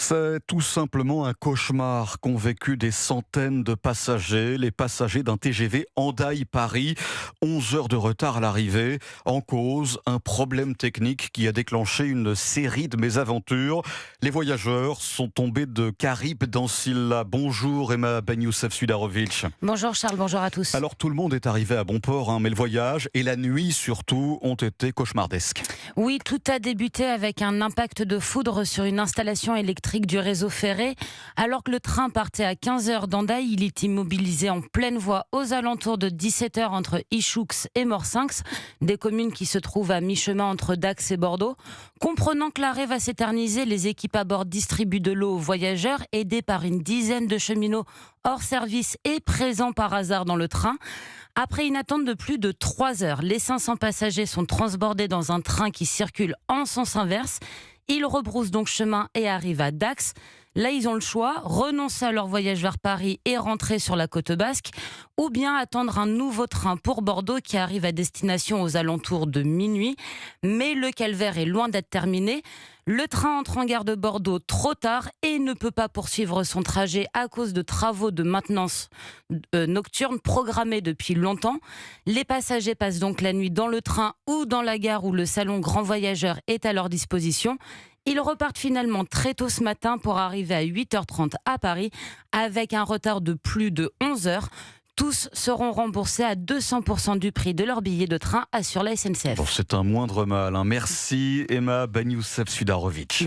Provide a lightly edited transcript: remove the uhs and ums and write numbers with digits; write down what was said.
C'est tout simplement un cauchemar qu'ont vécu des centaines de passagers, les passagers d'un TGV Hendaye-Paris. 11 heures de retard à l'arrivée. En cause, un problème technique qui a déclenché une série de mésaventures. Les voyageurs sont tombés de Carib dans Silla. Bonjour Emma Ben Youssef Sudarovic. Bonjour Charles, bonjour à tous. Alors tout le monde est arrivé à bon port, mais le voyage et la nuit surtout ont été cauchemardesques. Oui, tout a débuté avec un impact de foudre sur une installation électrique du réseau ferré. Alors que le train partait à 15h d'Hendaye, il est immobilisé en pleine voie aux alentours de 17h entre Ichoux et Morsinx, des communes qui se trouvent à mi-chemin entre Dax et Bordeaux. Comprenant que l'arrêt va s'éterniser, les équipes à bord distribuent de l'eau aux voyageurs, aidés par une dizaine de cheminots hors service et présents par hasard dans le train. Après une attente de plus de 3 heures, les 500 passagers sont transbordés dans un train qui circule en sens inverse. Ils rebroussent donc chemin et arrivent à Dax. Là, ils ont le choix, renoncer à leur voyage vers Paris et rentrer sur la côte basque, ou bien attendre un nouveau train pour Bordeaux qui arrive à destination aux alentours de minuit. Mais le calvaire est loin d'être terminé. Le train entre en gare de Bordeaux trop tard et ne peut pas poursuivre son trajet à cause de travaux de maintenance nocturne programmés depuis longtemps. Les passagers passent donc la nuit dans le train ou dans la gare où le salon Grand Voyageur est à leur disposition. Ils repartent finalement très tôt ce matin pour arriver à 8h30 à Paris avec un retard de plus de 11 heures. Tous seront remboursés à 200% du prix de leur billet de train, assure la SNCF. Bon, c'est un moindre mal. Merci Emma Ben Youssef Sudarovic.